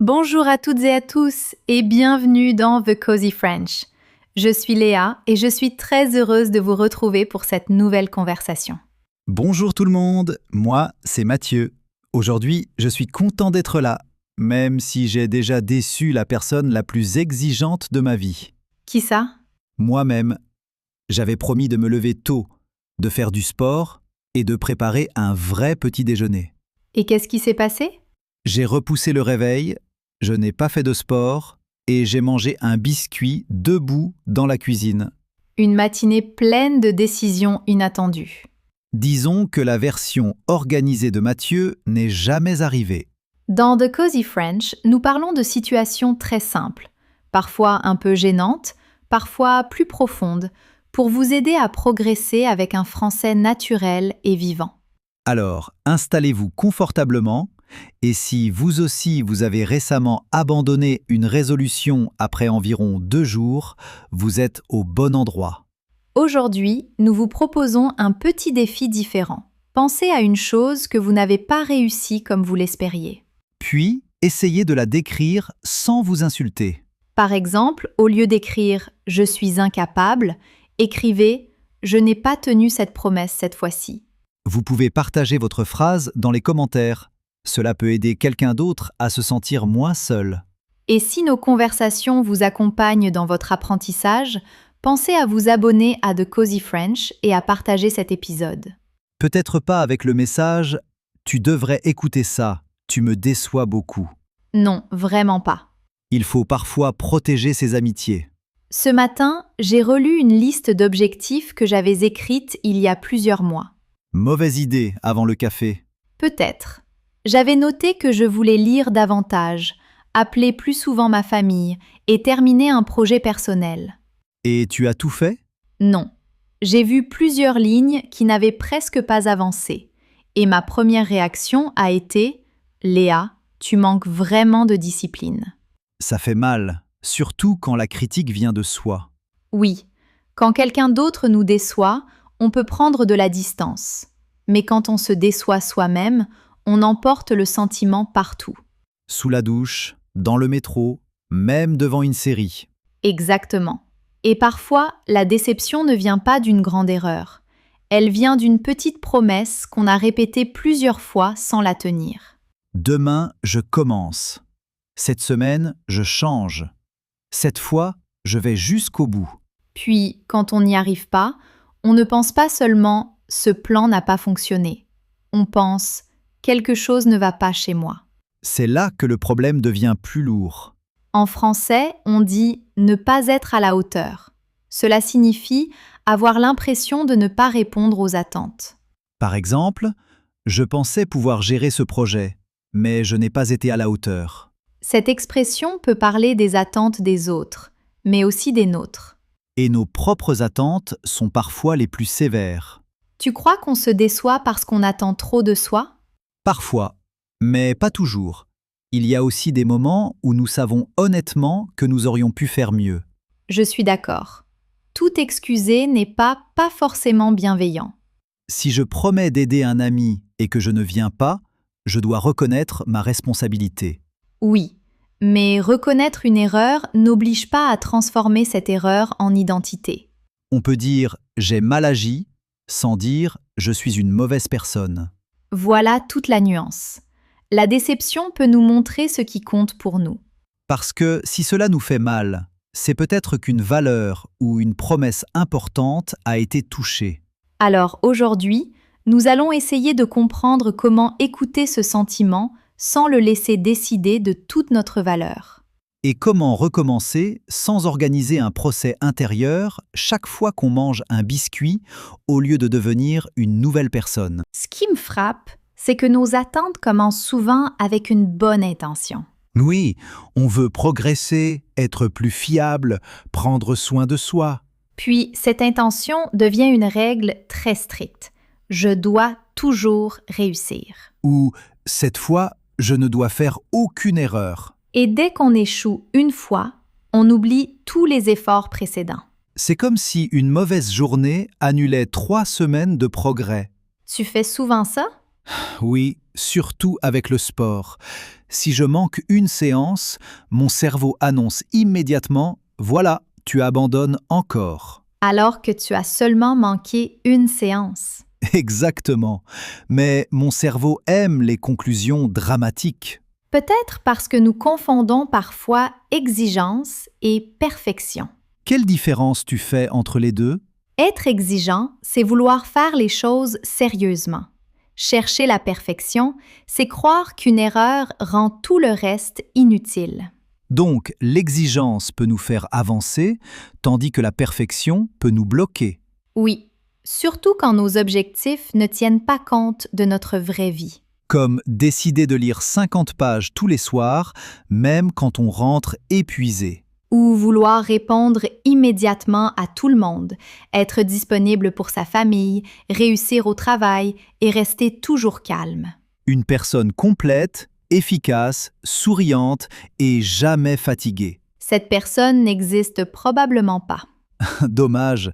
Bonjour à toutes et à tous et bienvenue dans The Cozy French. Je suis Léa et je suis très heureuse de vous retrouver pour cette nouvelle conversation. Bonjour tout le monde, moi c'est Mathieu. Aujourd'hui, je suis content d'être là, même si j'ai déjà déçu la personne la plus exigeante de ma vie. Qui ça? Moi-même. J'avais promis de me lever tôt, de faire du sport et de préparer un vrai petit déjeuner. Et qu'est-ce qui s'est passé? J'ai repoussé le réveil, je n'ai pas fait de sport et j'ai mangé un biscuit debout dans la cuisine. Une matinée pleine de décisions inattendues. Disons que la version organisée de Mathieu n'est jamais arrivée. Dans The Cozy French, nous parlons de situations très simples, parfois un peu gênantes, parfois plus profondes, pour vous aider à progresser avec un français naturel et vivant. Alors, installez-vous confortablement et si vous aussi vous avez récemment abandonné une résolution après environ 2 jours, vous êtes au bon endroit. Aujourd'hui, nous vous proposons un petit défi différent. Pensez à une chose que vous n'avez pas réussi comme vous l'espériez. Puis, essayez de la décrire sans vous insulter. Par exemple, au lieu d'écrire « je suis incapable », écrivez « je n'ai pas tenu cette promesse cette fois-ci ». Vous pouvez partager votre phrase dans les commentaires. Cela peut aider quelqu'un d'autre à se sentir moins seul. Et si nos conversations vous accompagnent dans votre apprentissage, pensez à vous abonner à The Cozy French et à partager cet épisode. Peut-être pas avec le message « Tu devrais écouter ça, tu me déçois beaucoup ». Non, vraiment pas. Il faut parfois protéger ses amitiés. Ce matin, j'ai relu une liste d'objectifs que j'avais écrite il y a plusieurs mois. Mauvaise idée avant le café. Peut-être. J'avais noté que je voulais lire davantage, appeler plus souvent ma famille et terminer un projet personnel. Et tu as tout fait? Non. J'ai vu plusieurs lignes qui n'avaient presque pas avancé. Et ma première réaction a été « Léa, tu manques vraiment de discipline ». Ça fait mal, surtout quand la critique vient de soi. Oui, quand quelqu'un d'autre nous déçoit, on peut prendre de la distance. Mais quand on se déçoit soi-même, on emporte le sentiment partout. Sous la douche, dans le métro, même devant une série. Exactement. Et parfois, la déception ne vient pas d'une grande erreur. Elle vient d'une petite promesse qu'on a répétée plusieurs fois sans la tenir. Demain, je commence. Cette semaine, je change. Cette fois, je vais jusqu'au bout. Puis, quand on n'y arrive pas, on ne pense pas seulement « ce plan n'a pas fonctionné ». On pense « quelque chose ne va pas chez moi ». C'est là que le problème devient plus lourd. En français, on dit « ne pas être à la hauteur ». Cela signifie avoir l'impression de ne pas répondre aux attentes. Par exemple, je pensais pouvoir gérer ce projet, mais je n'ai pas été à la hauteur. Cette expression peut parler des attentes des autres, mais aussi des nôtres. Et nos propres attentes sont parfois les plus sévères. Tu crois qu'on se déçoit parce qu'on attend trop de soi? Parfois, mais pas toujours. Il y a aussi des moments où nous savons honnêtement que nous aurions pu faire mieux. Je suis d'accord. Tout excuser n'est pas forcément bienveillant. Si je promets d'aider un ami et que je ne viens pas, je dois reconnaître ma responsabilité. Oui, mais reconnaître une erreur n'oblige pas à transformer cette erreur en identité. On peut dire « j'ai mal agi » sans dire « je suis une mauvaise personne ». Voilà toute la nuance. La déception peut nous montrer ce qui compte pour nous. Parce que si cela nous fait mal, c'est peut-être qu'une valeur ou une promesse importante a été touchée. Alors aujourd'hui, nous allons essayer de comprendre comment écouter ce sentiment sans le laisser décider de toute notre valeur. Et comment recommencer sans organiser un procès intérieur chaque fois qu'on mange un biscuit au lieu de devenir une nouvelle personne. Ce qui me frappe, c'est que nos attentes commencent souvent avec une bonne intention. Oui, on veut progresser, être plus fiable, prendre soin de soi. Puis cette intention devient une règle très stricte. Je dois toujours réussir. Ou, cette fois, je ne dois faire aucune erreur. Et dès qu'on échoue une fois, on oublie tous les efforts précédents. C'est comme si une mauvaise journée annulait 3 semaines de progrès. Tu fais souvent ça? Oui, surtout avec le sport. Si je manque une séance, mon cerveau annonce immédiatement « Voilà, tu abandonnes encore ». Alors que tu as seulement manqué une séance. Exactement. Mais mon cerveau aime les conclusions dramatiques. Peut-être parce que nous confondons parfois exigence et perfection. Quelle différence tu fais entre les deux? Être exigeant, c'est vouloir faire les choses sérieusement. Chercher la perfection, c'est croire qu'une erreur rend tout le reste inutile. Donc, l'exigence peut nous faire avancer, tandis que la perfection peut nous bloquer. Oui, surtout quand nos objectifs ne tiennent pas compte de notre vraie vie. Comme décider de lire 50 pages tous les soirs, même quand on rentre épuisé. Ou vouloir répondre immédiatement à tout le monde, être disponible pour sa famille, réussir au travail et rester toujours calme. Une personne complète, efficace, souriante et jamais fatiguée. Cette personne n'existe probablement pas. Dommage,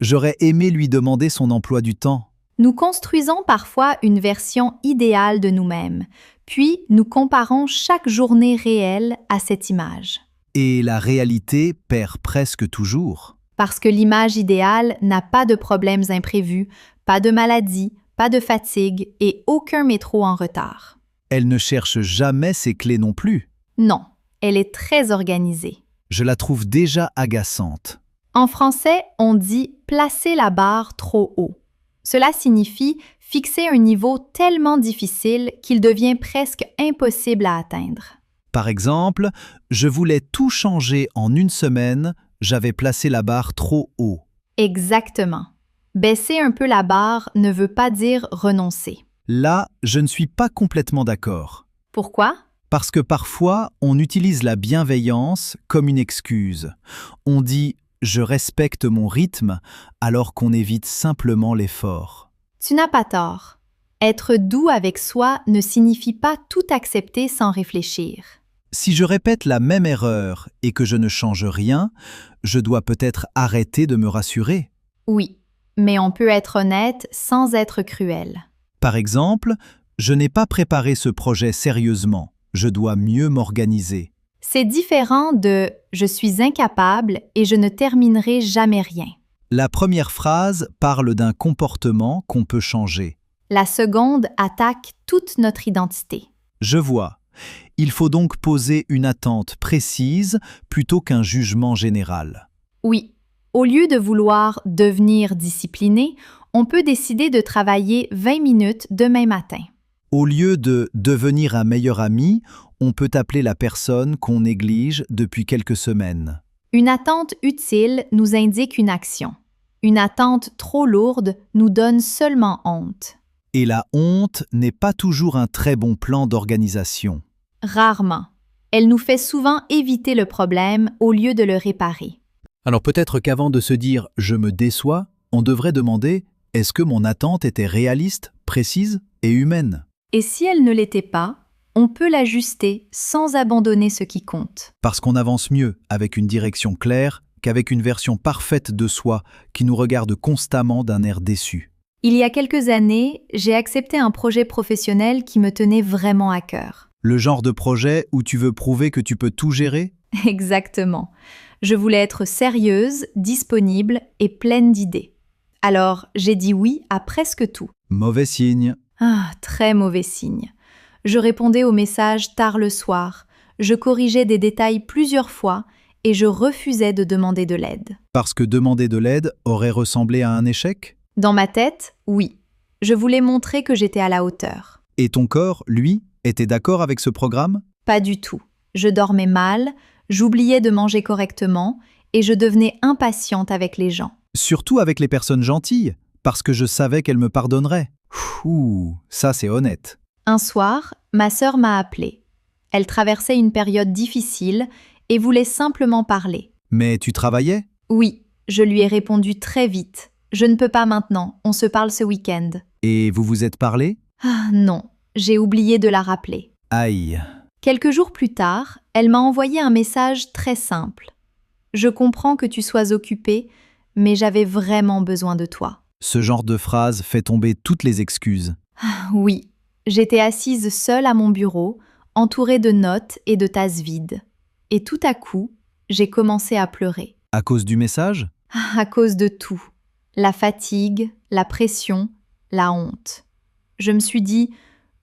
j'aurais aimé lui demander son emploi du temps. Nous construisons parfois une version idéale de nous-mêmes, puis nous comparons chaque journée réelle à cette image. Et la réalité perd presque toujours. Parce que l'image idéale n'a pas de problèmes imprévus, pas de maladie, pas de fatigue et aucun métro en retard. Elle ne cherche jamais ses clés non plus. Non, elle est très organisée. Je la trouve déjà agaçante. En français, on dit « placer la barre trop haut ». Cela signifie fixer un niveau tellement difficile qu'il devient presque impossible à atteindre. Par exemple, je voulais tout changer en une semaine, j'avais placé la barre trop haut. Exactement. Baisser un peu la barre ne veut pas dire renoncer. Là, je ne suis pas complètement d'accord. Pourquoi? Parce que parfois, on utilise la bienveillance comme une excuse. On dit « je respecte mon rythme » alors qu'on évite simplement l'effort. Tu n'as pas tort. Être doux avec soi ne signifie pas tout accepter sans réfléchir. Si je répète la même erreur et que je ne change rien, je dois peut-être arrêter de me rassurer. Oui, mais on peut être honnête sans être cruel. Par exemple, je n'ai pas préparé ce projet sérieusement, je dois mieux m'organiser. C'est différent de « je suis incapable et je ne terminerai jamais rien ». La première phrase parle d'un comportement qu'on peut changer. La seconde attaque toute notre identité. Je vois. Il faut donc poser une attente précise plutôt qu'un jugement général. Oui, au lieu de vouloir devenir discipliné, on peut décider de travailler 20 minutes demain matin. Au lieu de devenir un meilleur ami, on peut appeler la personne qu'on néglige depuis quelques semaines. Une attente utile nous indique une action. Une attente trop lourde nous donne seulement honte. Et la honte n'est pas toujours un très bon plan d'organisation. Rarement. Elle nous fait souvent éviter le problème au lieu de le réparer. Alors peut-être qu'avant de se dire « je me déçois », on devrait demander « est-ce que mon attente était réaliste, précise et humaine ?» Et si elle ne l'était pas, on peut l'ajuster sans abandonner ce qui compte. Parce qu'on avance mieux avec une direction claire qu'avec une version parfaite de soi qui nous regarde constamment d'un air déçu. Il y a quelques années, j'ai accepté un projet professionnel qui me tenait vraiment à cœur. Le genre de projet où tu veux prouver que tu peux tout gérer? Exactement. Je voulais être sérieuse, disponible et pleine d'idées. Alors, j'ai dit oui à presque tout. Mauvais signe. Ah, très mauvais signe. Je répondais aux messages tard le soir, je corrigeais des détails plusieurs fois et je refusais de demander de l'aide. Parce que demander de l'aide aurait ressemblé à un échec? Dans ma tête, oui. Je voulais montrer que j'étais à la hauteur. Et ton corps, lui, était d'accord avec ce programme? Pas du tout. Je dormais mal, j'oubliais de manger correctement et je devenais impatiente avec les gens. Surtout avec les personnes gentilles, parce que je savais qu'elles me pardonneraient. Ouh, ça c'est honnête. Un soir, ma sœur m'a appelée. Elle traversait une période difficile et voulait simplement parler. Mais tu travaillais? Oui, je lui ai répondu très vite. Je ne peux pas maintenant, on se parle ce week-end. Et vous vous êtes parlé? Ah non, j'ai oublié de la rappeler. Aïe. Quelques jours plus tard, elle m'a envoyé un message très simple. Je comprends que tu sois occupée, mais j'avais vraiment besoin de toi. Ce genre de phrase fait tomber toutes les excuses. Oui, J'étais assise seule à mon bureau, entourée de notes et de tasses vides. Et tout à coup, j'ai commencé à pleurer. À cause du message? À cause de tout. La fatigue, la pression, la honte. Je me suis dit,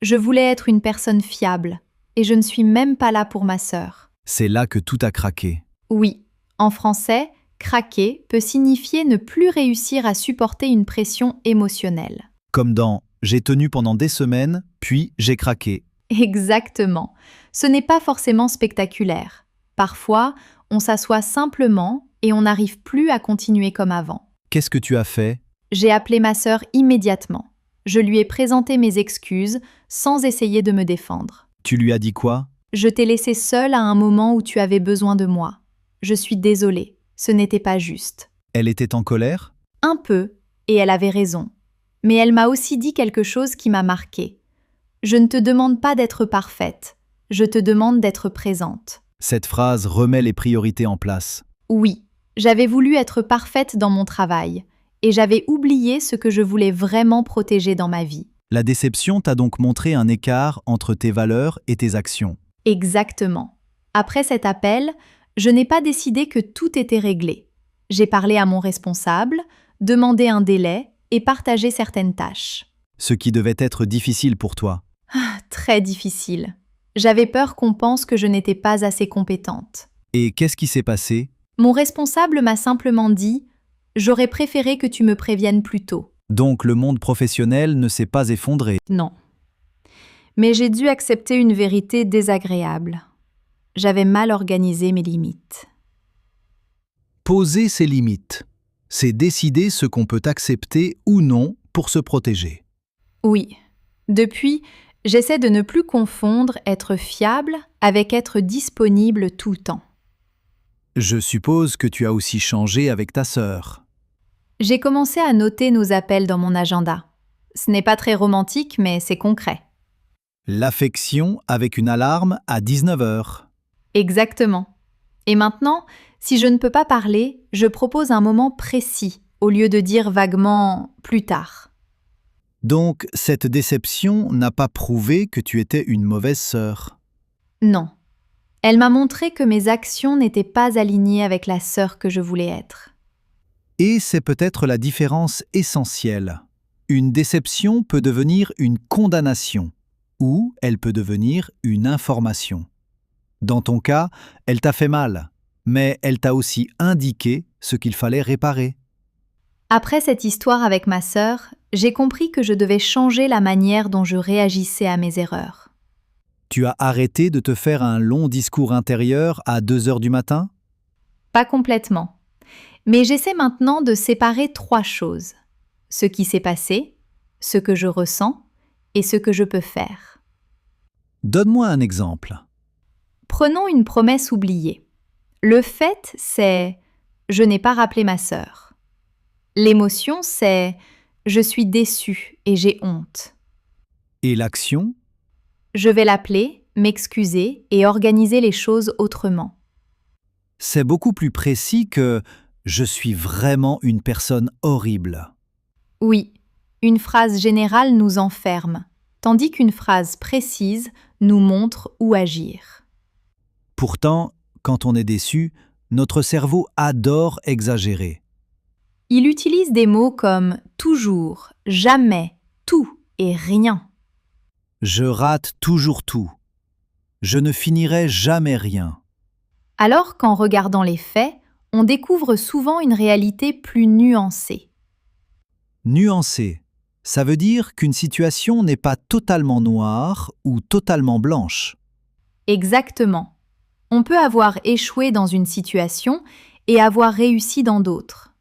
je voulais être une personne fiable, et je ne suis même pas là pour ma sœur. C'est là que tout a craqué. Oui, en français, craquer peut signifier ne plus réussir à supporter une pression émotionnelle. Comme dans « j'ai tenu pendant des semaines, puis j'ai craqué ». Exactement. Ce n'est pas forcément spectaculaire. Parfois, on s'assoit simplement et on n'arrive plus à continuer comme avant. Qu'est-ce que tu as fait? J'ai appelé ma sœur immédiatement. Je lui ai présenté mes excuses sans essayer de me défendre. Tu lui as dit quoi? Je t'ai laissée seule à un moment où tu avais besoin de moi. Je suis désolée, ce n'était pas juste. Elle était en colère? Un peu, et elle avait raison. Mais elle m'a aussi dit quelque chose qui m'a marquée. Je ne te demande pas d'être parfaite, je te demande d'être présente. Cette phrase remet les priorités en place. Oui, j'avais voulu être parfaite dans mon travail, et j'avais oublié ce que je voulais vraiment protéger dans ma vie. La déception t'a donc montré un écart entre tes valeurs et tes actions. Exactement. Après cet appel, je n'ai pas décidé que tout était réglé. J'ai parlé à mon responsable, demandé un délai et partagé certaines tâches. Ce qui devait être difficile pour toi. Très difficile. J'avais peur qu'on pense que je n'étais pas assez compétente. Et qu'est-ce qui s'est passé? Mon responsable m'a simplement dit « J'aurais préféré que tu me préviennes plus tôt. Donc le monde professionnel ne s'est pas effondré. » Non. Mais j'ai dû accepter une vérité désagréable. J'avais mal organisé mes limites. Poser ses limites, c'est décider ce qu'on peut accepter ou non pour se protéger. Oui. Depuis, j'essaie de ne plus confondre être fiable avec être disponible tout le temps. Je suppose que tu as aussi changé avec ta sœur. J'ai commencé à noter nos appels dans mon agenda. Ce n'est pas très romantique, mais c'est concret. L'affection avec une alarme à 19h. Exactement. Et maintenant, si je ne peux pas parler, je propose un moment précis, au lieu de dire vaguement « plus tard ». Donc, cette déception n'a pas prouvé que tu étais une mauvaise sœur. Non. Elle m'a montré que mes actions n'étaient pas alignées avec la sœur que je voulais être. Et c'est peut-être la différence essentielle. Une déception peut devenir une condamnation, ou elle peut devenir une information. Dans ton cas, elle t'a fait mal, mais elle t'a aussi indiqué ce qu'il fallait réparer. Après cette histoire avec ma sœur, j'ai compris que je devais changer la manière dont je réagissais à mes erreurs. Tu as arrêté de te faire un long discours intérieur à 2h du matin? Pas complètement. Mais j'essaie maintenant de séparer 3 choses. Ce qui s'est passé, ce que je ressens et ce que je peux faire. Donne-moi un exemple. Prenons une promesse oubliée. Le fait, c'est « je n'ai pas rappelé ma sœur ». L'émotion, c'est « je suis déçue et j'ai honte ». Et l'action? Je vais l'appeler, m'excuser et organiser les choses autrement. C'est beaucoup plus précis que « je suis vraiment une personne horrible ». Oui, une phrase générale nous enferme, tandis qu'une phrase précise nous montre où agir. Pourtant, quand on est déçu, notre cerveau adore exagérer. Il utilise des mots comme « toujours »,« jamais »,« tout » et « rien ». Je rate toujours tout. Je ne finirai jamais rien. Alors qu'en regardant les faits, on découvre souvent une réalité plus nuancée. Nuancer, ça veut dire qu'une situation n'est pas totalement noire ou totalement blanche. Exactement. On peut avoir échoué dans une situation et avoir réussi dans d'autres.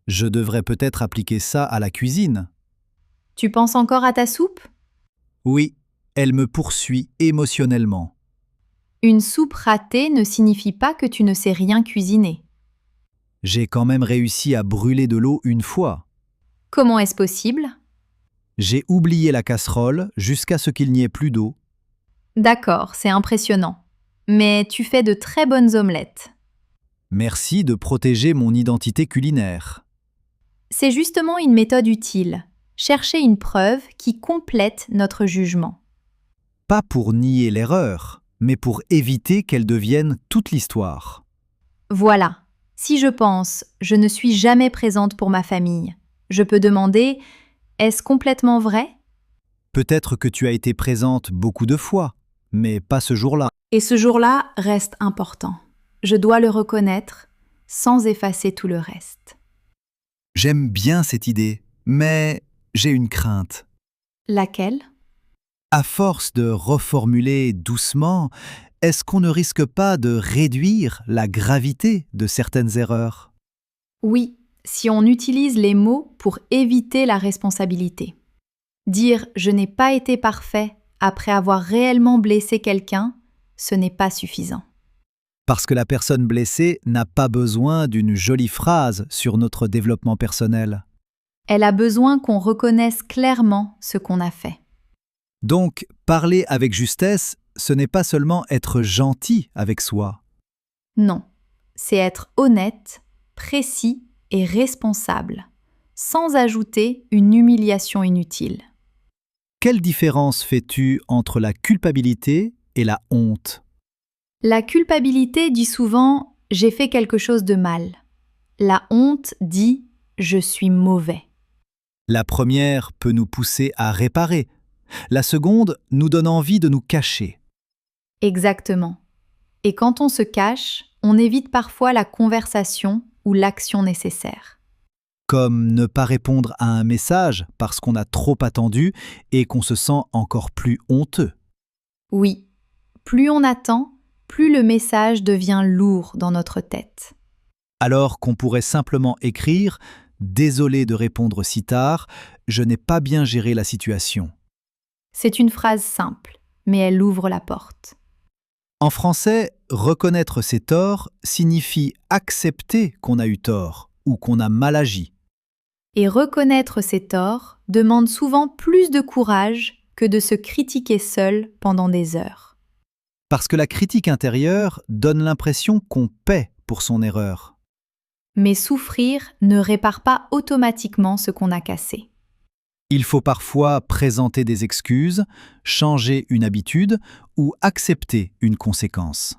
Je devrais peut-être appliquer ça à la cuisine. Tu penses encore à ta soupe ? Oui, elle me poursuit émotionnellement. Une soupe ratée ne signifie pas que tu ne sais rien cuisiner. J'ai quand même réussi à brûler de l'eau une fois. Comment est-ce possible ? J'ai oublié la casserole jusqu'à ce qu'il n'y ait plus d'eau. D'accord, c'est impressionnant. Mais tu fais de très bonnes omelettes. Merci de protéger mon identité culinaire. C'est justement une méthode utile. chercher une preuve qui complète notre jugement. Pas pour nier l'erreur, mais pour éviter qu'elle devienne toute l'histoire. Voilà, si je pense « je ne suis jamais présente pour ma famille », je peux demander « est-ce complètement vrai ?» Peut-être que tu as été présente beaucoup de fois, mais pas ce jour-là. Et ce jour-là reste important. Je dois le reconnaître sans effacer tout le reste. J'aime bien cette idée, mais j'ai une crainte. Laquelle? À force de reformuler doucement, est-ce qu'on ne risque pas de réduire la gravité de certaines erreurs? Oui, si on utilise les mots pour éviter la responsabilité. Dire « je n'ai pas été parfait » après avoir réellement blessé quelqu'un, ce n'est pas suffisant. Parce que la personne blessée n'a pas besoin d'une jolie phrase sur notre développement personnel. Elle a besoin qu'on reconnaisse clairement ce qu'on a fait. Donc, parler avec justesse, ce n'est pas seulement être gentil avec soi. Non, c'est être honnête, précis et responsable, sans ajouter une humiliation inutile. Quelle différence fais-tu entre la culpabilité et la honte? La culpabilité dit souvent « j'ai fait quelque chose de mal ». La honte dit « je suis mauvais ». La première peut nous pousser à réparer. La seconde nous donne envie de nous cacher. Exactement. Et quand on se cache, on évite parfois la conversation ou l'action nécessaire. Comme ne pas répondre à un message parce qu'on a trop attendu et qu'on se sent encore plus honteux. Oui, plus on attend, plus le message devient lourd dans notre tête. Alors qu'on pourrait simplement écrire « Désolé de répondre si tard, je n'ai pas bien géré la situation ». C'est une phrase simple, mais elle ouvre la porte. En français, reconnaître ses torts signifie accepter qu'on a eu tort ou qu'on a mal agi. Et reconnaître ses torts demande souvent plus de courage que de se critiquer seul pendant des heures. Parce que la critique intérieure donne l'impression qu'on paie pour son erreur. Mais souffrir ne répare pas automatiquement ce qu'on a cassé. Il faut parfois présenter des excuses, changer une habitude ou accepter une conséquence.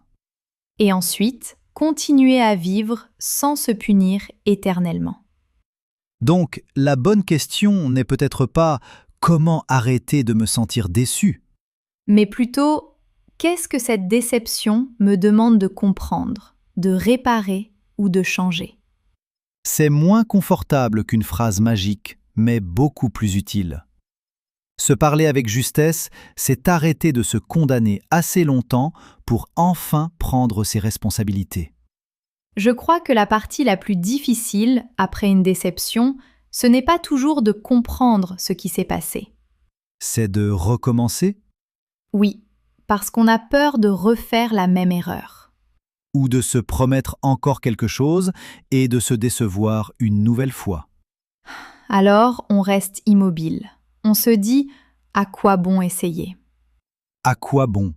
Et ensuite, continuer à vivre sans se punir éternellement. Donc, la bonne question n'est peut-être pas « comment arrêter de me sentir déçu ?» Mais plutôt, qu'est-ce que cette déception me demande de comprendre, de réparer ou de changer? C'est moins confortable qu'une phrase magique, mais beaucoup plus utile. Se parler avec justesse, c'est arrêter de se condamner assez longtemps pour enfin prendre ses responsabilités. Je crois que la partie la plus difficile, après une déception, ce n'est pas toujours de comprendre ce qui s'est passé. C'est de recommencer Oui, parce qu'on a peur de refaire la même erreur. ou de se promettre encore quelque chose et de se décevoir une nouvelle fois. Alors, on reste immobile. On se dit « à quoi bon essayer ?» À quoi bon?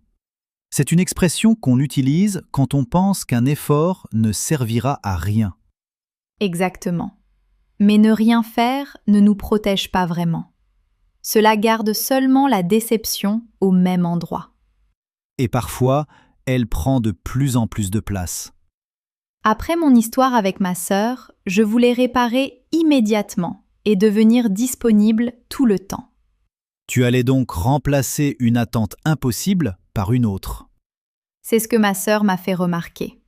C'est une expression qu'on utilise quand on pense qu'un effort ne servira à rien. Exactement. Mais ne rien faire ne nous protège pas vraiment. Cela garde seulement la déception au même endroit. Et parfois, elle prend de plus en plus de place. Après mon histoire avec ma sœur, je voulais réparer immédiatement et devenir disponible tout le temps. Tu allais donc remplacer une attente impossible par une autre. C'est ce que ma sœur m'a fait remarquer.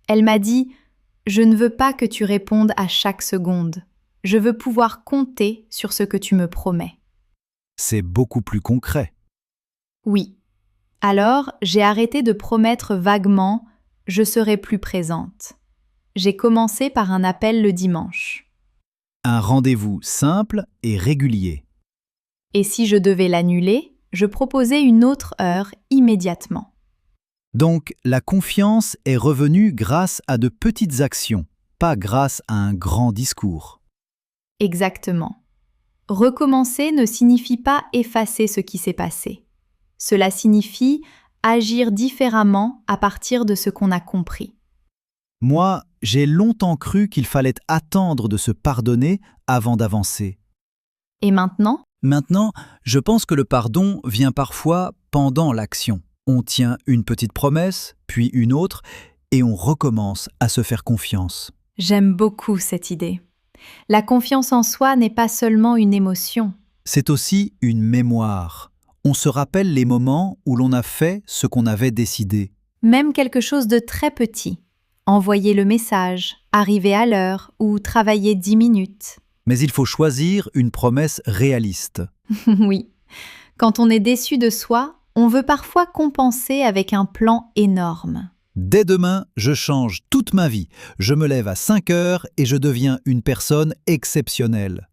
Elle m'a dit « Je ne veux pas que tu répondes à chaque seconde. Je veux pouvoir compter sur ce que tu me promets. » C'est beaucoup plus concret. Oui. Alors, j'ai arrêté de promettre vaguement « Je serai plus présente ». J'ai commencé par un appel le dimanche. Un rendez-vous simple et régulier. Et si je devais l'annuler, je proposais une autre heure immédiatement. Donc, la confiance est revenue grâce à de petites actions, pas grâce à un grand discours. Exactement. Recommencer ne signifie pas effacer ce qui s'est passé. Cela signifie agir différemment à partir de ce qu'on a compris. Moi, j'ai longtemps cru qu'il fallait attendre de se pardonner avant d'avancer. Et maintenant? Maintenant, je pense que le pardon vient parfois pendant l'action. On tient une petite promesse, puis une autre, et on recommence à se faire confiance. J'aime beaucoup cette idée. La confiance en soi n'est pas seulement une émotion. C'est aussi une mémoire. On se rappelle les moments où l'on a fait ce qu'on avait décidé. Même quelque chose de très petit. Envoyer le message, arriver à l'heure ou travailler 10 minutes. Mais il faut choisir une promesse réaliste. Oui. Quand on est déçu de soi, on veut parfois compenser avec un plan énorme. Dès demain, je change toute ma vie. Je me lève à 5 heures et je deviens une personne exceptionnelle.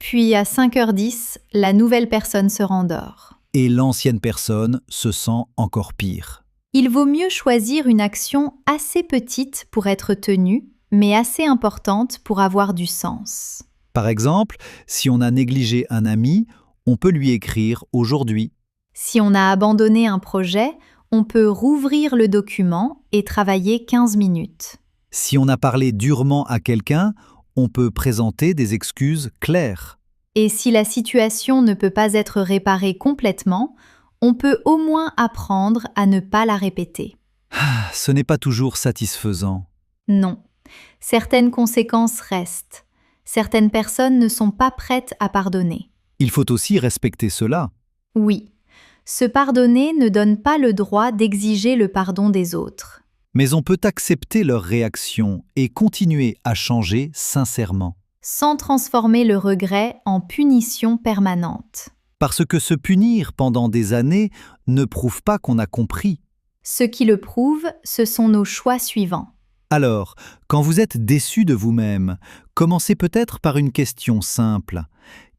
Puis à 5h10, la nouvelle personne se rendort. Et l'ancienne personne se sent encore pire. Il vaut mieux choisir une action assez petite pour être tenue, mais assez importante pour avoir du sens. Par exemple, si on a négligé un ami, on peut lui écrire aujourd'hui. Si on a abandonné un projet, on peut rouvrir le document et travailler 15 minutes. Si on a parlé durement à quelqu'un, on peut présenter des excuses claires. Et si la situation ne peut pas être réparée complètement, on peut au moins apprendre à ne pas la répéter. Ce n'est pas toujours satisfaisant. Non, certaines conséquences restent. Certaines personnes ne sont pas prêtes à pardonner. Il faut aussi respecter cela. Oui, se pardonner ne donne pas le droit d'exiger le pardon des autres. Mais on peut accepter leur réaction et continuer à changer sincèrement. Sans transformer le regret en punition permanente. Parce que se punir pendant des années ne prouve pas qu'on a compris. Ce qui le prouve, ce sont nos choix suivants. Alors, quand vous êtes déçu de vous-même, commencez peut-être par une question simple.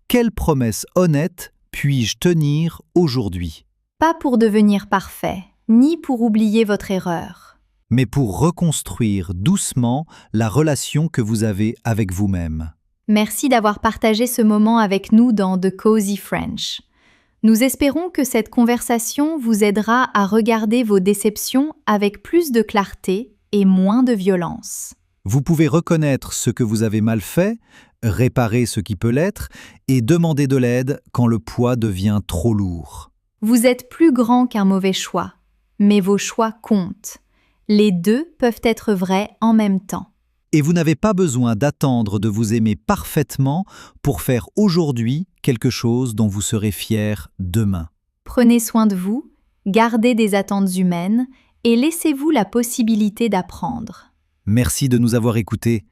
Quelle promesse honnête puis-je tenir aujourd'hui ? Pas pour devenir parfait, ni pour oublier votre erreur. Mais pour reconstruire doucement la relation que vous avez avec vous-même. Merci d'avoir partagé ce moment avec nous dans The Cozy French. Nous espérons que cette conversation vous aidera à regarder vos déceptions avec plus de clarté et moins de violence. Vous pouvez reconnaître ce que vous avez mal fait, réparer ce qui peut l'être et demander de l'aide quand le poids devient trop lourd. Vous êtes plus grand qu'un mauvais choix, mais vos choix comptent. Les deux peuvent être vrais en même temps. Et vous n'avez pas besoin d'attendre de vous aimer parfaitement pour faire aujourd'hui quelque chose dont vous serez fier demain. Prenez soin de vous, gardez des attentes humaines et laissez-vous la possibilité d'apprendre. Merci de nous avoir écoutés.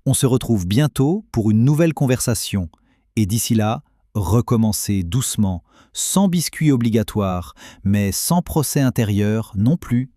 On se retrouve bientôt pour une nouvelle conversation. Et d'ici là, recommencez doucement, sans biscuit obligatoire, mais sans procès intérieur non plus.